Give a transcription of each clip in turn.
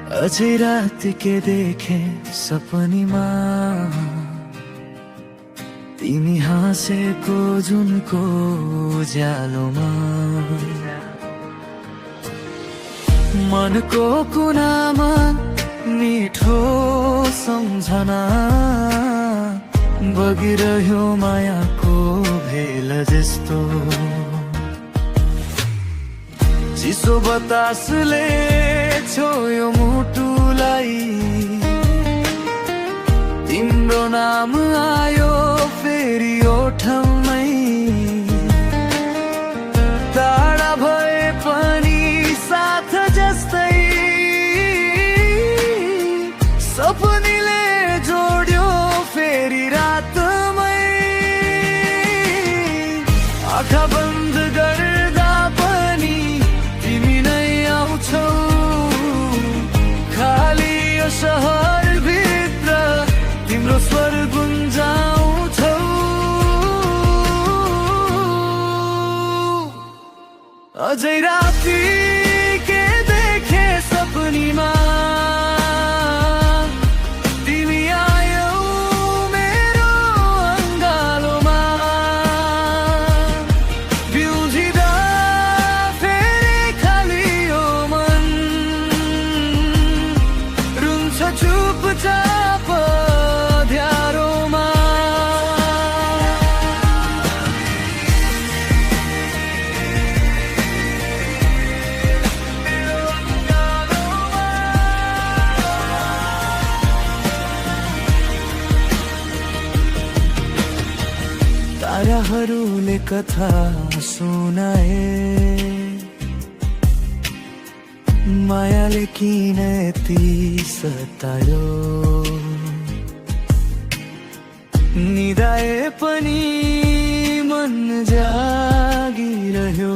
अझै राति के देखे सपनीमा तिमी हाँसेको जुनको उज्यालोमा मनको कुनामा मिठो सम्झना बगिरह्यो मायाको भेल जस्तो चिसो बतासले छोयो मुटुलाई तिम्रो नाम आयो फेरि ओठमै टाढा भए पनि साथ जस्तै सपनीले जोड्यो फेरि रातमै आँखा बन्द गर्दा पनि तिमी नै आउँछौ खाली यो सहर भित्र तिम्रो स्वर गुन्जाउँछौ अझै राति के देखे सपनीमा तिमी आयौ मेरो अङ्गालोमा बिउजिँदा फेरि खाली यो मन रुन्छ चुपचाप अँध्यारोमा ताराहरूले कथा सुनाए मायाले किन यति सतायो निदाए पनि मन जागिरह्यो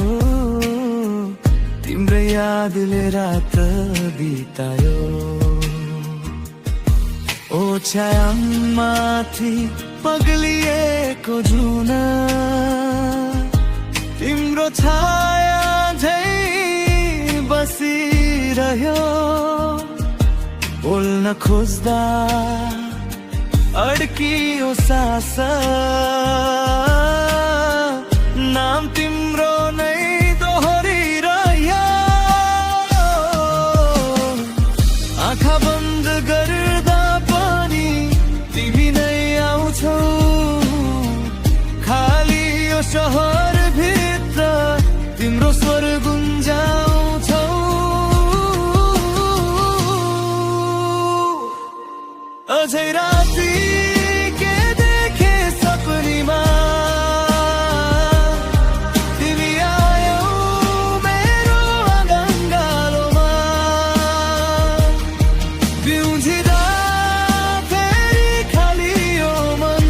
तिम्रो यादले रात बितायो ओछ्यामाथि पग्लिएको जुन तिम्रो छाया झै बसिरह्यो बोल्न खोज्दा अड्कियो सास नाम तिम्रो नै दोहोरिरह्यो आँखा बन्द गर्दा पनि तिमी नै आउँछौ खाली यो सहर भित्र तिम्रो स्वर गुन्जाउँछौ अझै राति के देखे सपनीमा तिमी आयौ मेरो अङ्गालोमा बिउजिँदा फेरि खाली यो मन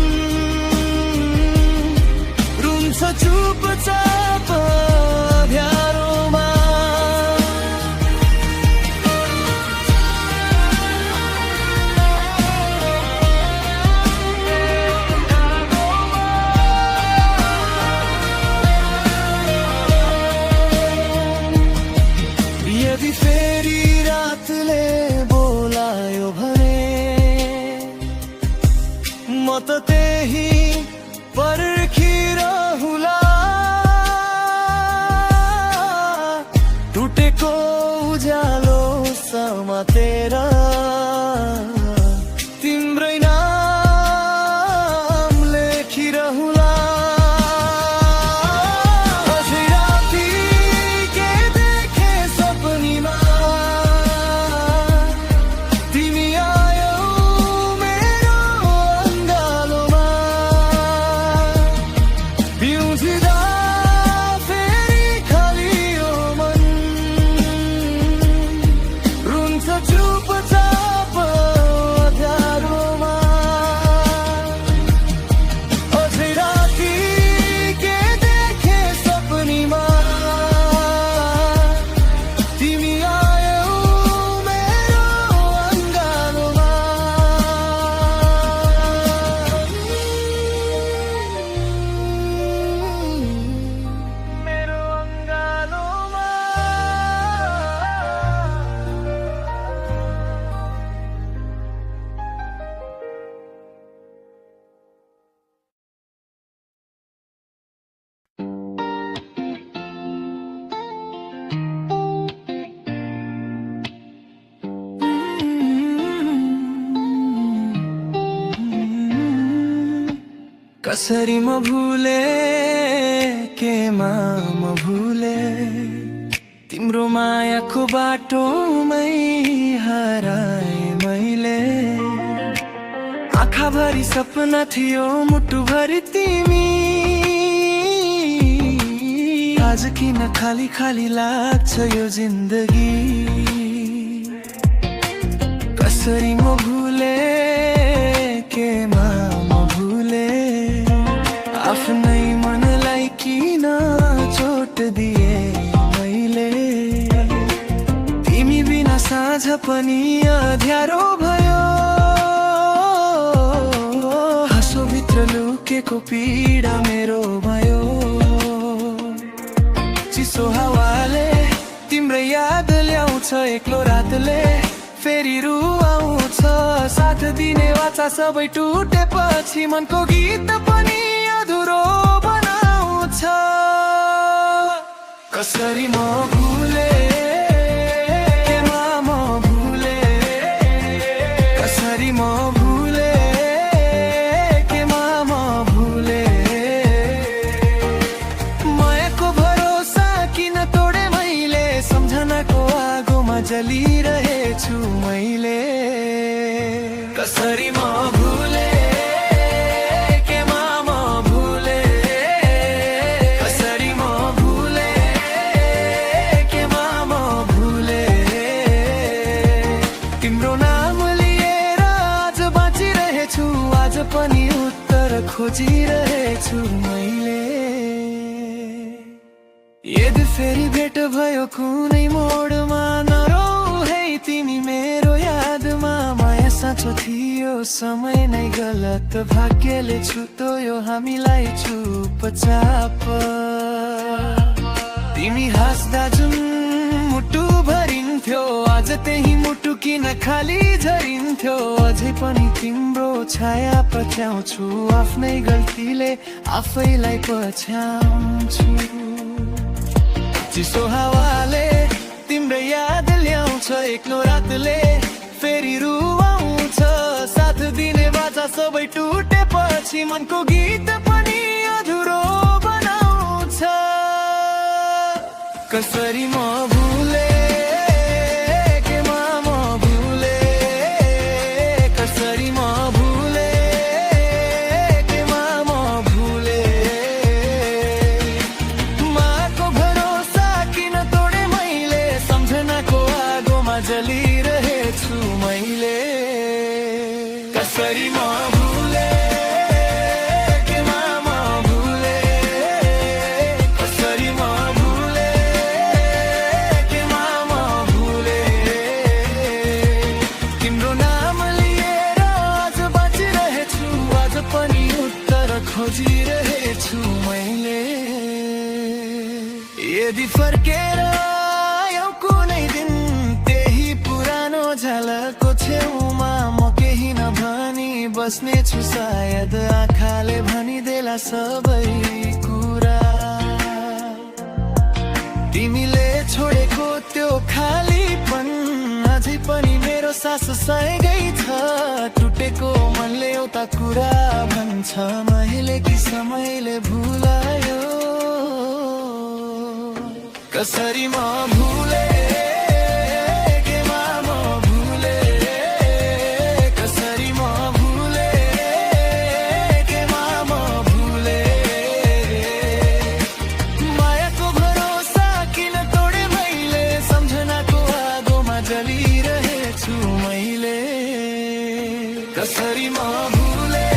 रुन्छ चुपचाप अँध्यारोमा यदि फेरि रातले बोलायो भने म त त्यही पर्खिरहुला टुटेको उज्यालो समातेर तिम्रै नाम लेखिरहुला अझै राति के देखे सपनीमा तिमी आयौ मेरो अङ्गालोमा बिउजिँदा फेरि खाली यो मन रुन्छ चुपचाप अँध्यारोमा अझै राति के देखे सपनीमा तिमी आयौ मेरो अङ्गालोमा मेरो अङ्गालोमा कसरी म भुले केमा म भुले तिम्रो मायाको बाटोमै हराए मैले आँखाभरि सपना थियो मुटुभरि तिमी आज किन खाली खाली लाग्छ यो जिन्दगी कसरी म भुले केमा म भुले आफ्नै मनलाई किन चोट दिए मैले तिमी बिना साँझ पनि अँध्यारो भयो हाँसोभित्र लुकेको पीडा मेरो भयो चिसो हावाले तिम्रो याद ल्याउँछ एक्लो रातले फेरि रु आउँछ साथ दिने वाचा सबै टुटेपछि मनको गीत पनि अधुरो बनाउँछ कसरी म भुले केमा म भुले कसरी म भुले केमा म भुले मायाको भरोसा किन तोडे मैले सम्झनाको आगोमा जलिरहेछु मैले कसरी म भुले केमा म भुले कसरी म भुले केमा म भुले तिम्रो नाम लिएर आज बाँचिरहेछु आज पनि उत्तर खोजिरहेछु मैले यदि फेरि भेट भयो कुनै मोडमा नरौ है तिमी मेरो यादमा माया साँचो थियो समय नै गलत भाग्यले छुट्यो हामीलाई चुपचाप तिमी हाँस्दा जुन मुटु भरिन्थ्यो आज त्यही मुटु किन खाली झरिन्थ्यो अझै पनि तिम्रो छाया पछ्याउँछु आफ्नै गल्तीले आफैलाई पछ्याउँछु चिसो हावाले तिम्रो याद ल्याउँछ एक्लो रातले फेरि रु आउँछ साथ दिने बाचा सबै टुटेपछि मनको गीत पनि अधुरो बनाउँछ कसरी म भुले केमा म भुले कसरी म भुले केमा म भुले माको भरोसा किन तोडे मैले सम्झनाको आगोमा जलिरहेछु मैले कसरी म भुले केमा म भुले कसरी म भुले केमा म भुले तिम्रो नाम लिएर आज बाँचिरहेछु आज पनि उत्तर खोजिरहेछु मैले यदि फर्केर आयो कुनै दिन त्यही पुरानो झलको छेउमा म केही नभनी बस्नेछु सायद आँखाले भनिदेला सबै कुरा तिमीले छोडेको त्यो खालीपन अझै पनि मेरो सास सँगै छ टुटेको मनले एउटा कुरा भन्छ मैले कि समयले भुलायो कसरी म भुले केमा म भुले कसरी म भुले केमा म भुले मायाको भरोसा किन तोडे मैले सम्झनाको आगोमा जलिरहेछु मैले कसरी म भुले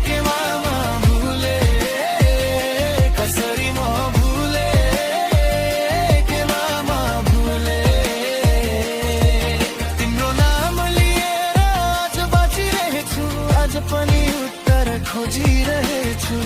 केमा म भुले कसरी म भुले केमा म भुले तिम्रो नाम लिएर आज बाँचिरहेछु आज पनि उत्तर खोजिरहेछु